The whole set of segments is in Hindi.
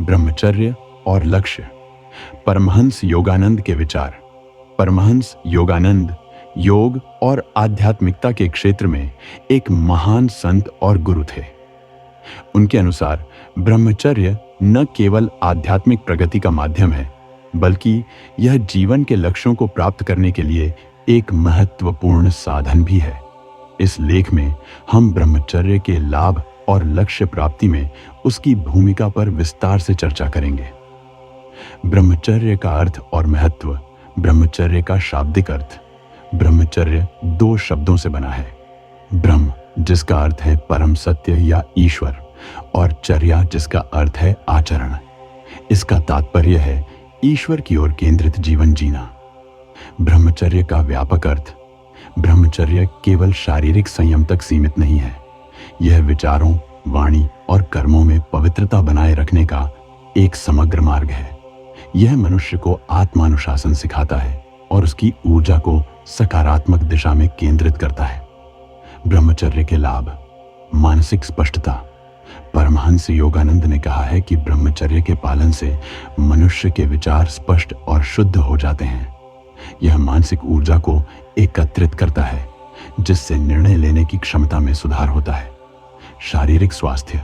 ब्रह्मचर्य और लक्ष्य। परमहंस योगानंद के विचार। परमहंस योगानंद योग और आध्यात्मिकता के क्षेत्र में एक महान संत और गुरु थे। उनके अनुसार ब्रह्मचर्य न केवल आध्यात्मिक प्रगति का माध्यम है, बल्कि यह जीवन के लक्ष्यों को प्राप्त करने के लिए एक महत्वपूर्ण साधन भी है। इस लेख में हम ब्रह्मचर्य के लाभ और लक्ष्य प्राप्ति में उसकी भूमिका पर विस्तार से चर्चा करेंगे। ब्रह्मचर्य का अर्थ और महत्व। ब्रह्मचर्य का शाब्दिक अर्थ। ब्रह्मचर्य दो शब्दों से बना है। ब्रह्म, जिसका अर्थ है परम सत्य या ईश्वर, और चर्या, जिसका अर्थ है आचरण। इसका तात्पर्य है ईश्वर की ओर केंद्रित जीवन जीना। ब्रह्मचर्य का व्यापक अर्थ। ब्रह्मचर्य केवल शारीरिक संयम तक सीमित नहीं है। यह विचारों, वाणी और कर्मों में पवित्रता बनाए रखने का एक समग्र मार्ग है। यह मनुष्य को आत्मानुशासन सिखाता है और उसकी ऊर्जा को सकारात्मक दिशा में केंद्रित करता है। ब्रह्मचर्य के लाभ। मानसिक स्पष्टता। परमहंस योगानंद ने कहा है कि ब्रह्मचर्य के पालन से मनुष्य के विचार स्पष्ट और शुद्ध हो जाते हैं। यह मानसिक ऊर्जा को एकत्रित करता है, जिससे निर्णय लेने की क्षमता में सुधार होता है। शारीरिक स्वास्थ्य।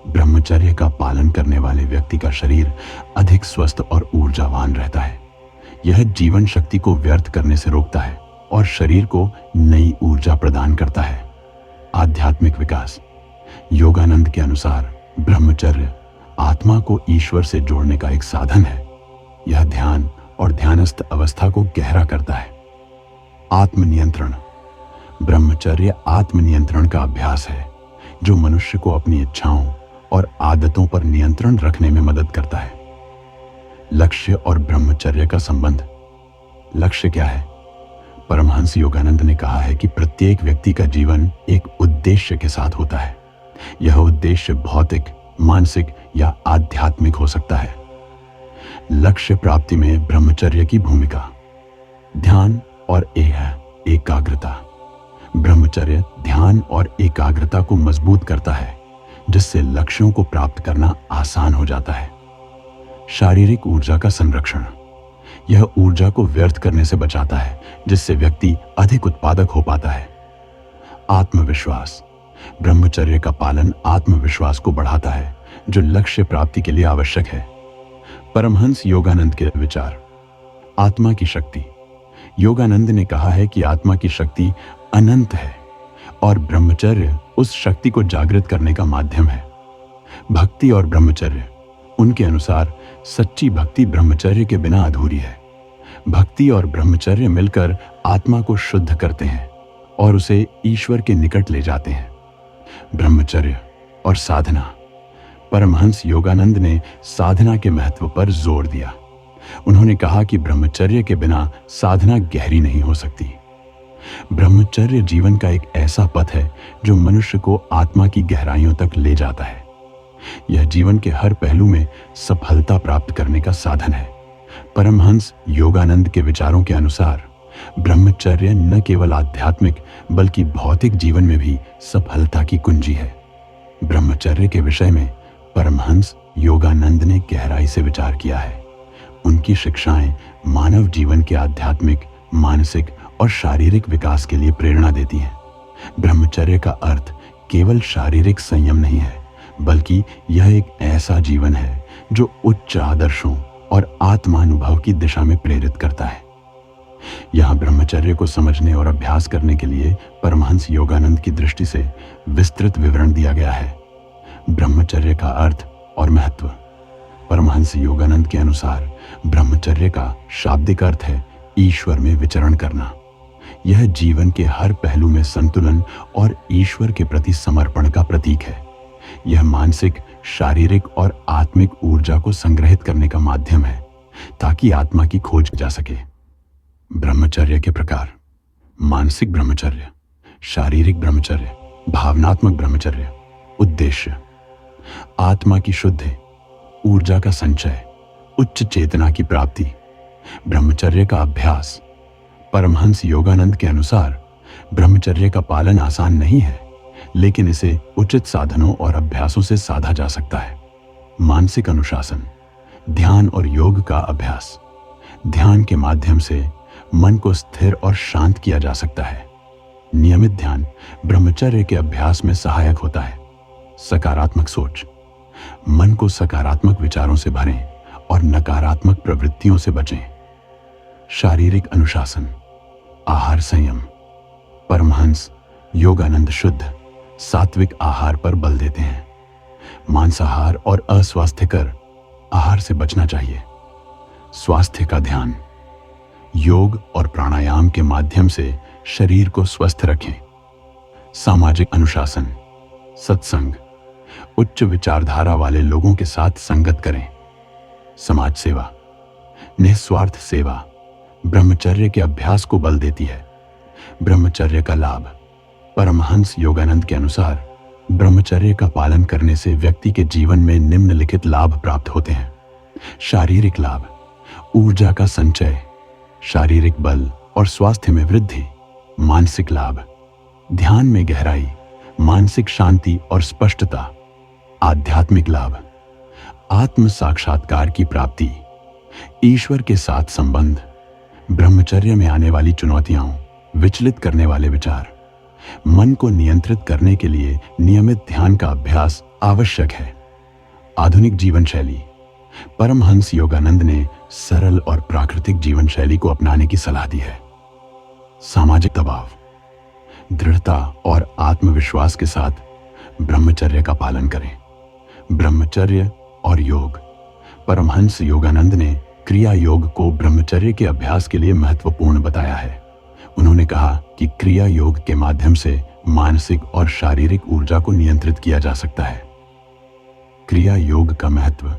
ब्रह्मचर्य का पालन करने वाले व्यक्ति का शरीर अधिक स्वस्थ और ऊर्जावान रहता है। यह जीवन शक्ति को व्यर्थ करने से रोकता है और शरीर को नई ऊर्जा प्रदान करता है। आध्यात्मिक विकास। योगानंद के अनुसार ब्रह्मचर्य आत्मा को ईश्वर से जोड़ने का एक साधन है। यह ध्यान और ध्यानस्थ अवस्था को गहरा करता है। आत्मनियंत्रण। ब्रह्मचर्य आत्मनियंत्रण का अभ्यास है, जो मनुष्य को अपनी इच्छाओं और आदतों पर नियंत्रण रखने में मदद करता है। लक्ष्य और ब्रह्मचर्य का संबंध। लक्ष्य क्या है? परमहंस योगानंद ने कहा है कि प्रत्येक व्यक्ति का जीवन एक उद्देश्य के साथ होता है। यह उद्देश्य भौतिक, मानसिक या आध्यात्मिक हो सकता है। लक्ष्य प्राप्ति में ब्रह्मचर्य की भूमिका। ध्यान और एकाग्रता। ब्रह्मचर्य ध्यान और एकाग्रता को मजबूत करता है, जिससे लक्ष्यों को प्राप्त करना आसान हो जाता है। शारीरिक ऊर्जा का संरक्षण। यह ऊर्जा को व्यर्थ करने से बचाता है, जिससे व्यक्ति अधिक उत्पादक हो पाता है। आत्मविश्वास। ब्रह्मचर्य का पालन आत्मविश्वास को बढ़ाता है, जो लक्ष्य प्राप्ति के लिए आवश्यक है। परमहंस योगानंद के विचार। आत्मा की शक्ति। योगानंद ने कहा है कि आत्मा की शक्ति अनंत है और ब्रह्मचर्य उस शक्ति को जागृत करने का माध्यम है। भक्ति और ब्रह्मचर्य। उनके अनुसार सच्ची भक्ति ब्रह्मचर्य के बिना अधूरी है। भक्ति और ब्रह्मचर्य मिलकर आत्मा को शुद्ध करते हैं और उसे ईश्वर के निकट ले जाते हैं। ब्रह्मचर्य और साधना। परमहंस योगानंद ने साधना के महत्व पर जोर दिया। उन्होंने कहा कि ब्रह्मचर्य के बिना साधना गहरी नहीं हो सकती। ब्रह्मचर्य जीवन का एक ऐसा पथ है जो मनुष्य को आत्मा की गहराइयों तक ले जाता है। यह जीवन के हर पहलू में सफलता प्राप्त करने का साधन है। परमहंस योगानंद के विचारों के अनुसार ब्रह्मचर्य न केवल आध्यात्मिक बल्कि भौतिक जीवन में भी सफलता की कुंजी है। ब्रह्मचर्य के विषय में परमहंस योगानंद ने गहराई से विचार किया है। उनकी शिक्षाएं मानव जीवन के आध्यात्मिक, मानसिक और शारीरिक विकास के लिए प्रेरणा देती हैं। ब्रह्मचर्य का अर्थ केवल शारीरिक संयम नहीं है, बल्कि यह एक ऐसा जीवन है जो उच्च आदर्शों और आत्मानुभव की दिशा में प्रेरित करता है। यहाँ ब्रह्मचर्य को समझने और अभ्यास करने के लिए परमहंस योगानंद की दृष्टि से विस्तृत विवरण दिया गया है। ब्रह्मचर्य का अर्थ और महत्व। परमहंस योगानंद के अनुसार ब्रह्मचर्य का शाब्दिक अर्थ है ईश्वर में विचरण करना। यह जीवन के हर पहलू में संतुलन और ईश्वर के प्रति समर्पण का प्रतीक है। यह मानसिक, शारीरिक और आत्मिक ऊर्जा को संग्रहित करने का माध्यम है, ताकि आत्मा की खोज जा सके। ब्रह्मचर्य के प्रकार। मानसिक ब्रह्मचर्य, शारीरिक ब्रह्मचर्य, भावनात्मक ब्रह्मचर्य। उद्देश्य। आत्मा की शुद्धि, ऊर्जा का संचय, उच्च चेतना की प्राप्ति। ब्रह्मचर्य का अभ्यास। परमहंस योगानंद के अनुसार ब्रह्मचर्य का पालन आसान नहीं है, लेकिन इसे उचित साधनों और अभ्यासों से साधा जा सकता है। मानसिक अनुशासन, ध्यान और योग का अभ्यास। ध्यान के माध्यम से मन को स्थिर और शांत किया जा सकता है। नियमित ध्यान ब्रह्मचर्य के अभ्यास में सहायक होता है। सकारात्मक सोच, मन को सकारात्मक विचारों से भरें और नकारात्मक प्रवृत्तियों से बचें। शारीरिक अनुशासन, आहार संयम। परमहंस योगानंद शुद्ध सात्विक आहार पर बल देते हैं। मांसाहार और अस्वास्थ्यकर आहार से बचना चाहिए। स्वास्थ्य का ध्यान, योग और प्राणायाम के माध्यम से शरीर को स्वस्थ रखें। सामाजिक अनुशासन, सत्संग, उच्च विचारधारा वाले लोगों के साथ संगत करें। समाज सेवा, निस्वार्थ सेवा ब्रह्मचर्य के अभ्यास को बल देती है। ब्रह्मचर्य का लाभ, परमहंस योगानंद के अनुसार ब्रह्मचर्य का पालन करने से व्यक्ति के जीवन में निम्नलिखित लाभ प्राप्त होते हैं। शारीरिक लाभ, ऊर्जा का संचय, शारीरिक बल और स्वास्थ्य में वृद्धि। मानसिक लाभ, ध्यान में गहराई, मानसिक शांति और स्पष्टता। आध्यात्मिक लाभ, आत्म साक्षात्कार की प्राप्ति, ईश्वर के साथ संबंध। ब्रह्मचर्य में आने वाली चुनौतियां, विचलित करने वाले विचार। मन को नियंत्रित करने के लिए नियमित ध्यान का अभ्यास आवश्यक है। आधुनिक जीवन शैली, परमहंस योगानंद ने सरल और प्राकृतिक जीवन शैली को अपनाने की सलाह दी है। सामाजिक दबाव, दृढ़ता और आत्मविश्वास के साथ ब्रह्मचर्य का पालन करें। ब्रह्मचर्य और योग, परमहंस योगानंद ने क्रिया योग को ब्रह्मचर्य के अभ्यास के लिए महत्वपूर्ण बताया है। उन्होंने कहा कि क्रिया योग के माध्यम से मानसिक और शारीरिक ऊर्जा को नियंत्रित किया जा सकता है। क्रिया योग का महत्व,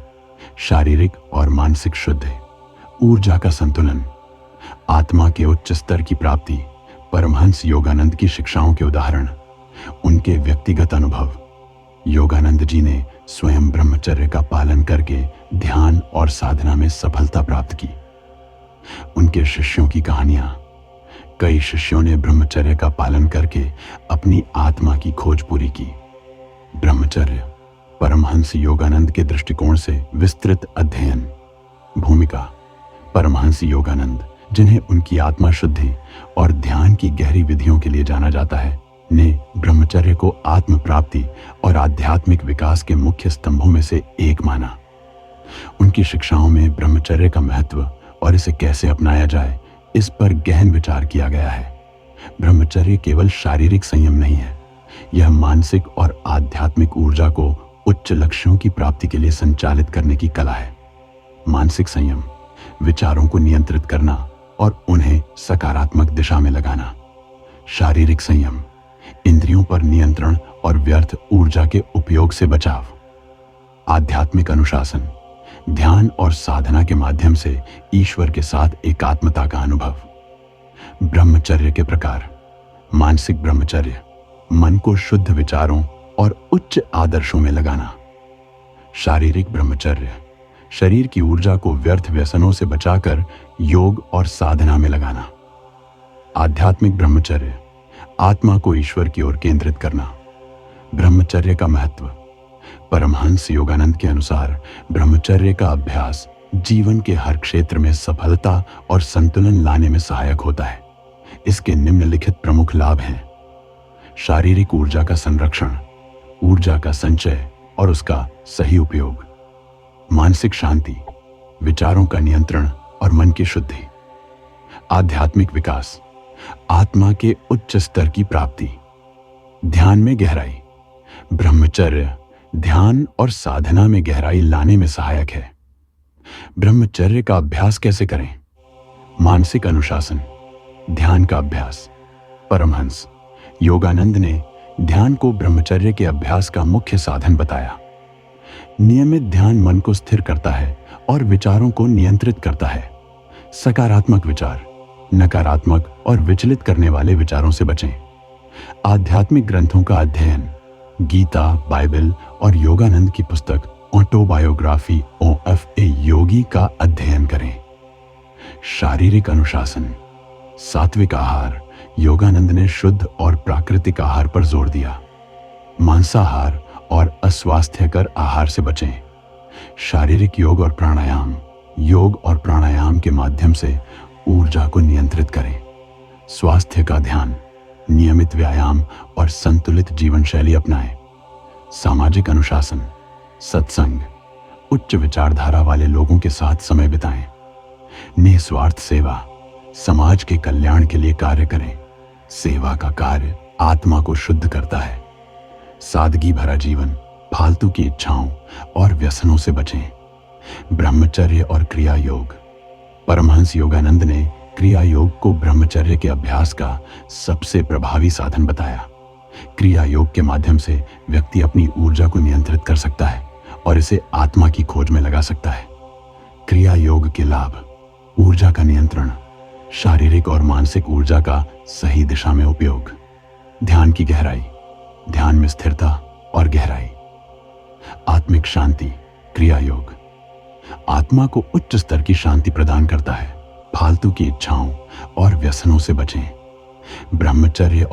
शारीरिक और मानसिक शुद्धि, ऊर्जा का संतुलन, आत्मा के उच्च स्तर की प्राप्ति। परमहंस योगानंद की शिक्षाओं के उदाहरण, उनके व्यक्तिगत अनुभव। योगानंद जी ने स्वयं ब्रह्मचर्य का पालन करके ध्यान और साधना में सफलता प्राप्त की। उनके शिष्यों की कहानियां, कई शिष्यों ने ब्रह्मचर्य का पालन करके अपनी आत्मा की खोज पूरी की। ब्रह्मचर्य, परमहंस योगानंद के दृष्टिकोण से विस्तृत अध्ययन। भूमिका, परमहंस योगानंद, जिन्हें उनकी आत्मा शुद्धि और ध्यान की गहरी विधियों के लिए जाना जाता है, ने ब्रह्मचर्य को आत्म प्राप्ति और आध्यात्मिक विकास के मुख्य स्तंभों में से एक माना। उनकी शिक्षाओं में ब्रह्मचर्य का महत्व और इसे कैसे अपनाया जाए, इस पर गहन विचार किया गया है। ब्रह्मचर्य केवल शारीरिक संयम नहीं है, यह मानसिक और आध्यात्मिक ऊर्जा को उच्च लक्ष्यों की प्राप्ति के लिए संचालित करने की कला है। मानसिक संयम, विचारों को नियंत्रित करना और उन्हें सकारात्मक दिशा में लगाना। शारीरिक संयम, इंद्रियों पर नियंत्रण और व्यर्थ ऊर्जा के उपयोग से बचाव। आध्यात्मिक अनुशासन, ध्यान और साधना के माध्यम से ईश्वर के साथ एकात्मता का अनुभव। ब्रह्मचर्य के प्रकार, मानसिक ब्रह्मचर्य, मन को शुद्ध विचारों और उच्च आदर्शों में लगाना। शारीरिक ब्रह्मचर्य, शरीर की ऊर्जा को व्यर्थ व्यसनों से बचाकर योग और साधना में लगाना। आध्यात्मिक ब्रह्मचर्य, आत्मा को ईश्वर की ओर केंद्रित करना। ब्रह्मचर्य का महत्व, परमहंस योगानंद के अनुसार ब्रह्मचर्य का अभ्यास जीवन के हर क्षेत्र में सफलता और संतुलन लाने में सहायक होता है। इसके निम्नलिखित प्रमुख लाभ हैं। शारीरिक ऊर्जा का संरक्षण, ऊर्जा का संचय और उसका सही उपयोग। मानसिक शांति, विचारों का नियंत्रण और मन की शुद्धि। आध्यात्मिक विकास, आत्मा के उच्च स्तर की प्राप्ति। ध्यान में गहराई, ब्रह्मचर्य ध्यान और साधना में गहराई लाने में सहायक है। ब्रह्मचर्य का अभ्यास कैसे करें? मानसिक अनुशासन, ध्यान का अभ्यास। परमहंस योगानंद ने ध्यान को ब्रह्मचर्य के अभ्यास का मुख्य साधन बताया। नियमित ध्यान मन को स्थिर करता है और विचारों को नियंत्रित करता है। सकारात्मक विचार, नकारात्मक और विचलित करने वाले विचारों से बचें। आध्यात्मिक ग्रंथों का अध्ययन, गीता, बाइबल और योगानंद की पुस्तक ऑटोबायोग्राफी ऑफ ए योगी का अध्ययन करें। शारीरिक अनुशासन, सात्विक आहार, योगानंद ने शुद्ध और प्राकृतिक आहार पर जोर दिया। मांसाहार और अस्वास्थ्यकर आहार से बचें। शारीरिक योग और प्राणायाम के माध्यम से ऊर्जा को नियंत्रित करें। स्वास्थ्य का ध्यान, नियमित व्यायाम और संतुलित जीवन शैली अपनाएं। सामाजिक अनुशासन, सत्संग, उच्च विचारधारा वाले लोगों के साथ समय बिताएं। निस्वार्थ सेवा, समाज के कल्याण के लिए कार्य करें। सेवा का कार्य आत्मा को शुद्ध करता है। सादगी भरा जीवन, फालतू की इच्छाओं और व्यसनों से बचें। ब्रह्मचर्य और क्रिया योग। परमहंस योगानंद ने क्रिया योग को ब्रह्मचर्य के अभ्यास का सबसे प्रभावी साधन बताया। क्रिया योग के माध्यम से व्यक्ति अपनी ऊर्जा को नियंत्रित कर सकता है और इसे आत्मा की खोज में लगा सकता है। क्रिया योग के लाभ: ऊर्जा का नियंत्रण, शारीरिक और मानसिक ऊर्जा का सही दिशा में उपयोग, ध्यान की गहराई, ध्यान में स्थिरता और गहराई, आत्मिक शांति। क्रिया योग आत्मा को उच्च स्तर की शांति प्रदान करता है। फालतू की इच्छाओं और व्यसनों से बचें। ब्रह्मचर्य